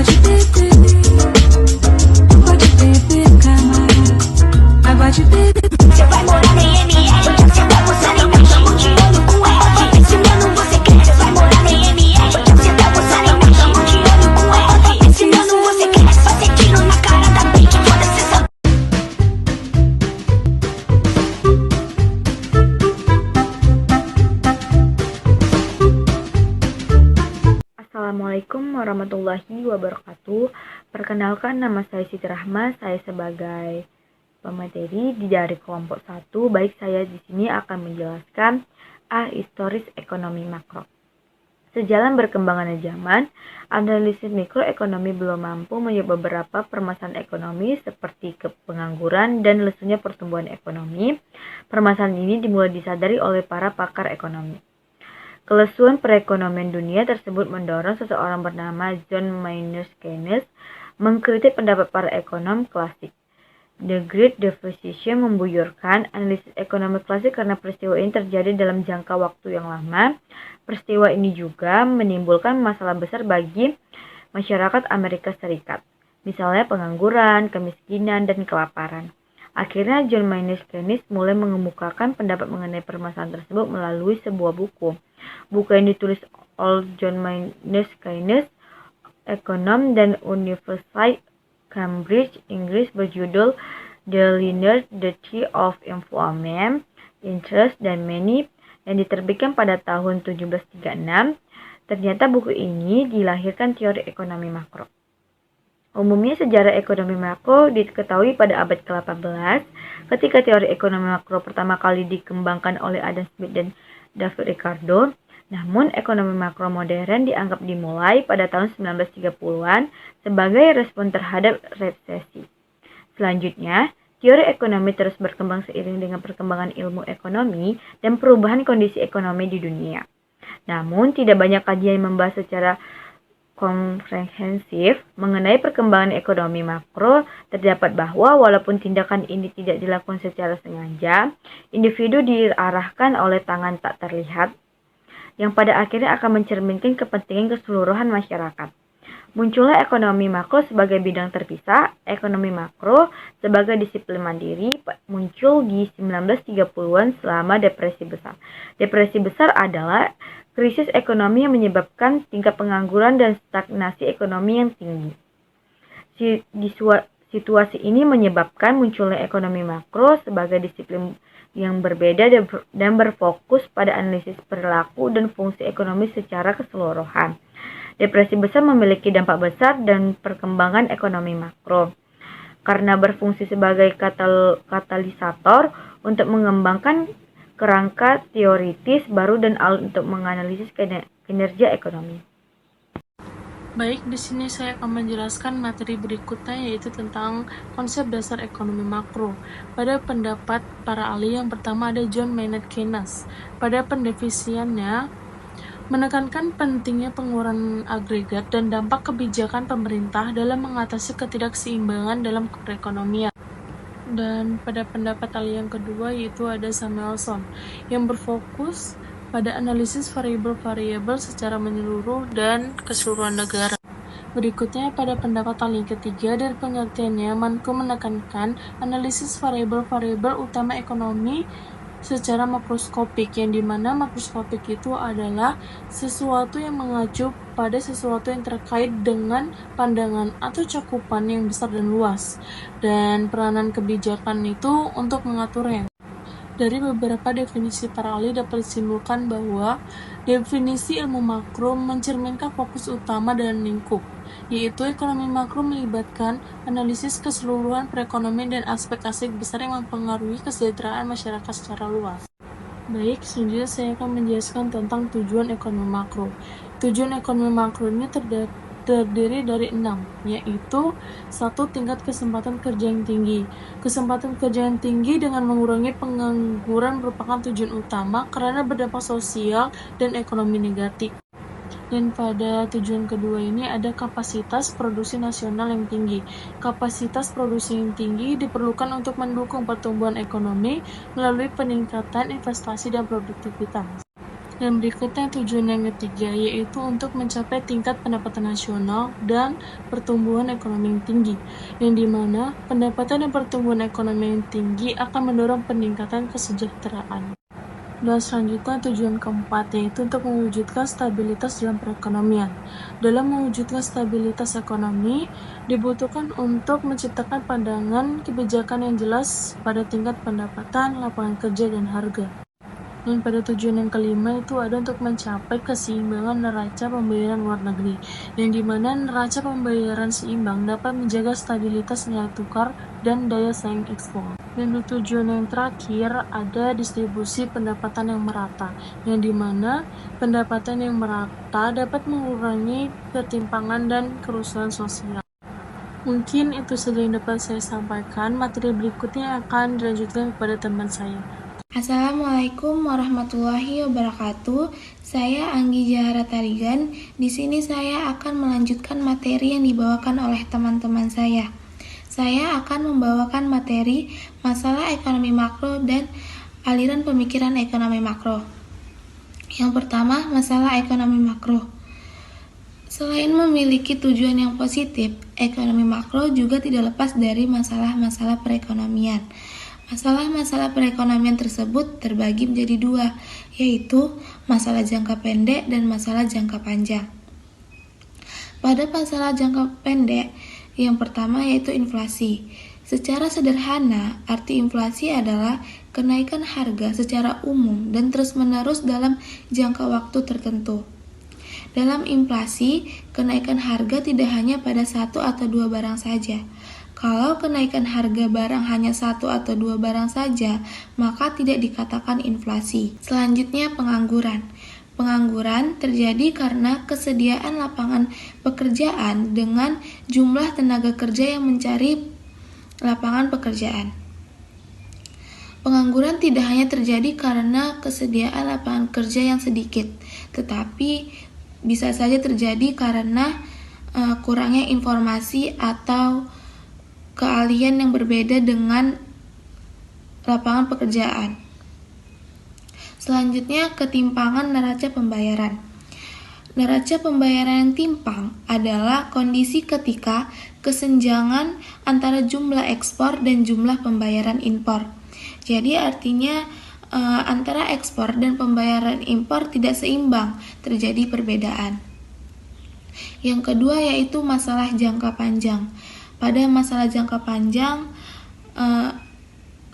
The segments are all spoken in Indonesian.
Pode beber, calma. Mas pode beber. Você vai morar na MR, você tá gostando, então tamo de olho com R. Esse ano você quer, você vai morar na MR, você tá gostando, então tamo de olho com R. Esse ano você quer, fazer tiro na cara da Pink, foda-se essa. Assalamualaikum warahmatullahi wabarakatuh. Perkenalkan, nama saya Siti Rahma. Saya sebagai pemateri dari kelompok 1. Baik, saya di sini akan menjelaskan historis ekonomi makro. Sejalan berkembangannya zaman, analisis mikroekonomi belum mampu menjawab beberapa permasalahan ekonomi seperti pengangguran dan lesunya pertumbuhan ekonomi. Permasalahan ini dimulai disadari oleh para pakar ekonomi. Kelesuan perekonomian dunia tersebut mendorong seseorang bernama John Maynard Keynes mengkritik pendapat para ekonom klasik. The Great Depression membuyurkan analisis ekonomi klasik karena peristiwa ini terjadi dalam jangka waktu yang lama. Peristiwa ini juga menimbulkan masalah besar bagi masyarakat Amerika Serikat, misalnya pengangguran, kemiskinan, dan kelaparan. Akhirnya John Maynard Keynes mulai mengemukakan pendapat mengenai permasalahan tersebut melalui sebuah buku. Buku yang ditulis oleh John Maynard Keynes, ekonom dan Universitas Cambridge, Inggris, berjudul The Linear Theory of Employment, Interest, dan Money, yang diterbitkan pada tahun 1736. Ternyata buku ini dilahirkan teori ekonomi makro. Umumnya sejarah ekonomi makro diketahui pada abad ke-18 ketika teori ekonomi makro pertama kali dikembangkan oleh Adam Smith dan David Ricardo. Namun, ekonomi makro modern dianggap dimulai pada tahun 1930-an sebagai respon terhadap resesi. Selanjutnya, teori ekonomi terus berkembang seiring dengan perkembangan ilmu ekonomi dan perubahan kondisi ekonomi di dunia. Namun, tidak banyak kajian yang membahas secara komprehensif mengenai perkembangan ekonomi makro. Terdapat bahwa walaupun tindakan ini tidak dilakukan secara sengaja, individu diarahkan oleh tangan tak terlihat yang pada akhirnya akan mencerminkan kepentingan keseluruhan masyarakat. Muncullah ekonomi makro sebagai bidang terpisah. Ekonomi makro sebagai disiplin mandiri muncul di 1930-an selama Depresi Besar. Depresi Besar adalah krisis ekonomi yang menyebabkan tingkat pengangguran dan stagnasi ekonomi yang tinggi. Situasi ini menyebabkan munculnya ekonomi makro sebagai disiplin yang berbeda dan berfokus pada analisis perilaku dan fungsi ekonomi secara keseluruhan. Depresi besar memiliki dampak besar dan perkembangan ekonomi makro karena berfungsi sebagai katalisator untuk mengembangkan kerangka teoritis baru dan alat untuk menganalisis kinerja ekonomi. Baik, di sini saya akan menjelaskan materi berikutnya, yaitu tentang konsep dasar ekonomi makro. Pada pendapat para ahli, yang pertama ada John Maynard Keynes. Pada pendefinisiannya, menekankan pentingnya pengurangan agregat dan dampak kebijakan pemerintah dalam mengatasi ketidakseimbangan dalam perekonomian. Dan pada pendapat ahli yang kedua, yaitu ada Samuelson, yang berfokus pada analisis variabel-variabel secara menyeluruh dan keseluruhan negara. Berikutnya, pada pendapat ahli yang ketiga, dari pengertiannya mampu menekankan analisis variabel-variabel utama ekonomi secara makroskopik, yang dimana makroskopik itu adalah sesuatu yang mengacu pada sesuatu yang terkait dengan pandangan atau cakupan yang besar dan luas, dan peranan kebijakan itu untuk mengaturnya. Dari beberapa definisi para ahli dapat disimpulkan bahwa definisi ilmu makro mencerminkan fokus utama dan lingkup, yaitu ekonomi makro melibatkan analisis keseluruhan perekonomian dan aspek-aspek besar yang mempengaruhi kesejahteraan masyarakat secara luas. Baik, selanjutnya saya akan menjelaskan tentang tujuan ekonomi makro. Tujuan ekonomi makro ini terdiri dari 6, yaitu 1. Tingkat kesempatan kerja yang tinggi. Kesempatan kerja yang tinggi dengan mengurangi pengangguran merupakan tujuan utama karena berdampak sosial dan ekonomi negatif. Dan pada tujuan kedua ini ada kapasitas produksi nasional yang tinggi. Kapasitas produksi yang tinggi diperlukan untuk mendukung pertumbuhan ekonomi melalui peningkatan investasi dan produktivitas. Dan berikutnya tujuan yang ketiga, yaitu untuk mencapai tingkat pendapatan nasional dan pertumbuhan ekonomi yang tinggi, yang dimana pendapatan dan pertumbuhan ekonomi yang tinggi akan mendorong peningkatan kesejahteraan. Dan selanjutnya tujuan keempat, yaitu untuk mewujudkan stabilitas dalam perekonomian. Dalam mewujudkan stabilitas ekonomi, dibutuhkan untuk menciptakan pandangan kebijakan yang jelas pada tingkat pendapatan, lapangan kerja, dan harga. Dan pada tujuan yang kelima itu ada untuk mencapai keseimbangan neraca pembayaran luar negeri, yang dimana neraca pembayaran seimbang dapat menjaga stabilitas nilai tukar dan daya saing ekspor. Dan tujuan yang terakhir ada distribusi pendapatan yang merata, yang dimana pendapatan yang merata dapat mengurangi ketimpangan dan kerusuhan sosial. Mungkin itu saja yang dapat saya sampaikan. Materi berikutnya akan dilanjutkan kepada teman saya. Assalamualaikum warahmatullahi wabarakatuh. Saya Anggi Jahara Tarigan. Di sini saya akan melanjutkan materi yang dibawakan oleh teman-teman saya. Saya akan membawakan materi masalah ekonomi makro dan aliran pemikiran ekonomi makro. Yang pertama, masalah ekonomi makro. Selain memiliki tujuan yang positif, ekonomi makro juga tidak lepas dari masalah-masalah perekonomian. Masalah-masalah perekonomian tersebut terbagi menjadi dua, yaitu masalah jangka pendek dan masalah jangka panjang. Pada masalah jangka pendek, yang pertama yaitu inflasi. Secara sederhana, arti inflasi adalah kenaikan harga secara umum dan terus-menerus dalam jangka waktu tertentu. Dalam inflasi, kenaikan harga tidak hanya pada satu atau dua barang saja. Kalau kenaikan harga barang hanya satu atau dua barang saja, maka tidak dikatakan inflasi. Selanjutnya, pengangguran. Pengangguran terjadi karena kesediaan lapangan pekerjaan dengan jumlah tenaga kerja yang mencari lapangan pekerjaan. Pengangguran tidak hanya terjadi karena kesediaan lapangan kerja yang sedikit, tetapi bisa saja terjadi karena kurangnya informasi atau keahlian yang berbeda dengan lapangan pekerjaan. Selanjutnya, ketimpangan neraca pembayaran. Neraca pembayaran yang timpang adalah kondisi ketika kesenjangan antara jumlah ekspor dan jumlah pembayaran impor. Jadi artinya antara ekspor dan pembayaran impor tidak seimbang, terjadi perbedaan. Yang kedua yaitu masalah jangka panjang. Pada masalah jangka panjang,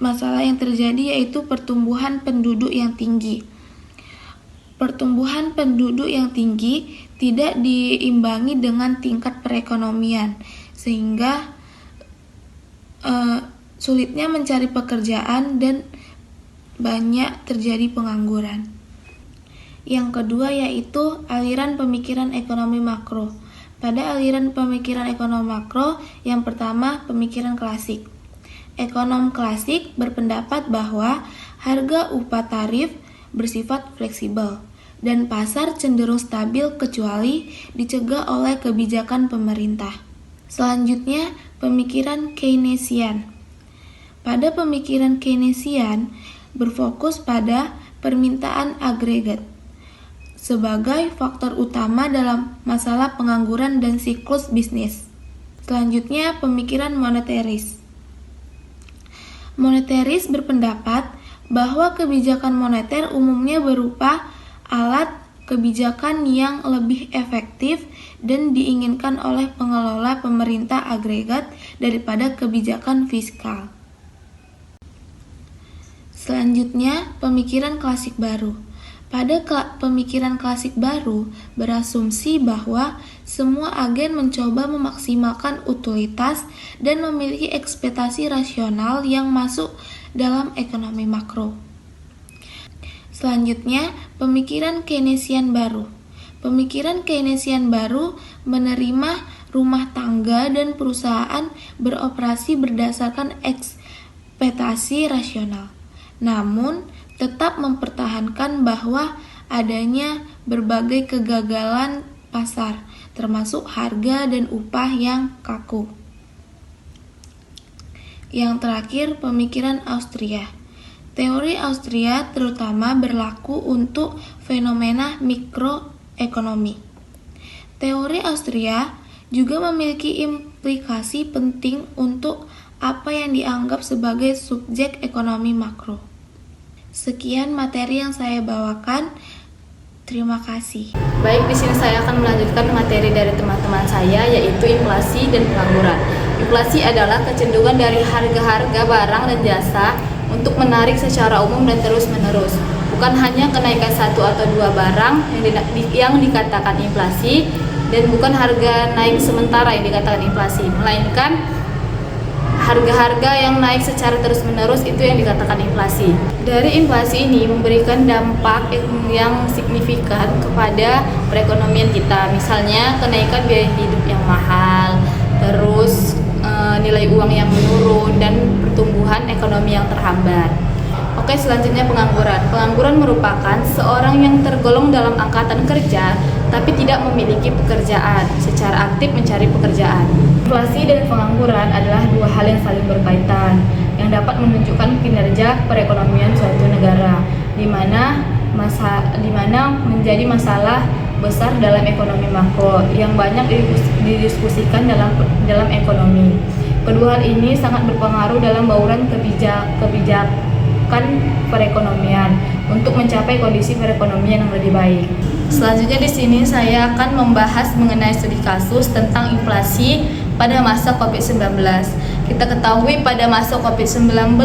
masalah yang terjadi yaitu pertumbuhan penduduk yang tinggi. Pertumbuhan penduduk yang tinggi tidak diimbangi dengan tingkat perekonomian, sehingga sulitnya mencari pekerjaan dan banyak terjadi pengangguran. Yang kedua yaitu aliran pemikiran ekonomi makro. Pada aliran pemikiran ekonomi makro, yang pertama pemikiran klasik. Ekonom klasik berpendapat bahwa harga upah tarif bersifat fleksibel dan pasar cenderung stabil kecuali dicegah oleh kebijakan pemerintah. Selanjutnya, pemikiran Keynesian. Pada pemikiran Keynesian berfokus pada permintaan agregat sebagai faktor utama dalam masalah pengangguran dan siklus bisnis. Selanjutnya, pemikiran moneteris. Moneteris berpendapat bahwa kebijakan moneter umumnya berupa alat kebijakan yang lebih efektif dan diinginkan oleh pengelola pemerintah agregat daripada kebijakan fiskal. Selanjutnya, pemikiran klasik baru. Pada pemikiran klasik baru berasumsi bahwa semua agen mencoba memaksimalkan utilitas dan memiliki ekspektasi rasional yang masuk dalam ekonomi makro. Selanjutnya, pemikiran Keynesian baru. Pemikiran Keynesian baru menerima rumah tangga dan perusahaan beroperasi berdasarkan ekspektasi rasional. Namun, tetap mempertahankan bahwa adanya berbagai kegagalan pasar, termasuk harga dan upah yang kaku. Yang terakhir, pemikiran Austria. Teori Austria terutama berlaku untuk fenomena mikroekonomi. Teori Austria juga memiliki implikasi penting untuk apa yang dianggap sebagai subjek ekonomi makro. Sekian materi yang saya bawakan. Terima kasih. Baik, di sini saya akan melanjutkan materi dari teman-teman saya, yaitu inflasi dan pengangguran. Inflasi adalah kecenderungan dari harga-harga barang dan jasa untuk menarik secara umum dan terus-menerus. Bukan hanya kenaikan satu atau dua barang yang dikatakan inflasi, dan bukan harga naik sementara yang dikatakan inflasi, melainkan harga-harga yang naik secara terus-menerus itu yang dikatakan inflasi. Dari inflasi ini memberikan dampak yang signifikan kepada perekonomian kita. Misalnya kenaikan biaya hidup yang mahal, terus nilai uang yang menurun, dan pertumbuhan ekonomi yang terhambat. Oke, selanjutnya pengangguran. Pengangguran merupakan seorang yang tergolong dalam angkatan kerja tapi tidak memiliki pekerjaan, secara aktif mencari pekerjaan. Inflasi dan pengangguran adalah dua hal yang saling berkaitan, yang dapat menunjukkan kinerja perekonomian suatu negara, di mana menjadi masalah besar dalam ekonomi makro yang banyak didiskusikan dalam ekonomi. Kedua hal ini sangat berpengaruh dalam bauran kebijakan perekonomian untuk mencapai kondisi perekonomian yang lebih baik. Selanjutnya di sini saya akan membahas mengenai studi kasus tentang inflasi pada masa COVID-19. Kita ketahui pada masa COVID-19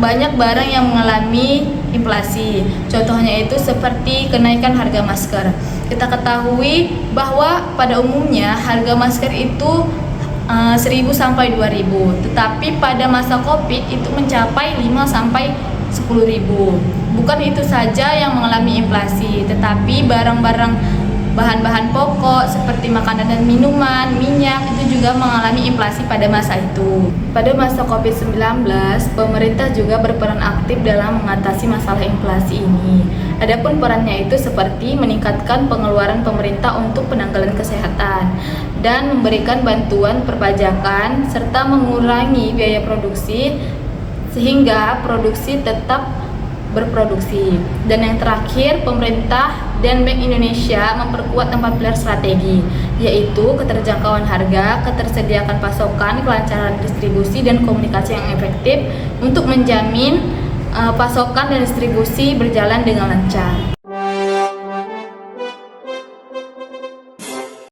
banyak barang yang mengalami inflasi. Contohnya itu seperti kenaikan harga masker. Kita ketahui bahwa pada umumnya harga masker itu 1.000 sampai 2.000, tetapi pada masa Covid itu mencapai 5 sampai 10.000. Bukan itu saja yang mengalami inflasi, tetapi barang-barang bahan-bahan pokok seperti makanan dan minuman, minyak itu juga mengalami inflasi pada masa itu. Pada masa Covid-19, pemerintah juga berperan aktif dalam mengatasi masalah inflasi ini. Adapun perannya itu seperti meningkatkan pengeluaran pemerintah untuk penanggulangan kesehatan dan memberikan bantuan perpajakan serta mengurangi biaya produksi sehingga produksi tetap berproduksi. Dan yang terakhir, pemerintah dan Bank Indonesia memperkuat 4 pilar strategi, yaitu keterjangkauan harga, ketersediaan pasokan, kelancaran distribusi, dan komunikasi yang efektif untuk menjamin pasokan dan distribusi berjalan dengan lancar.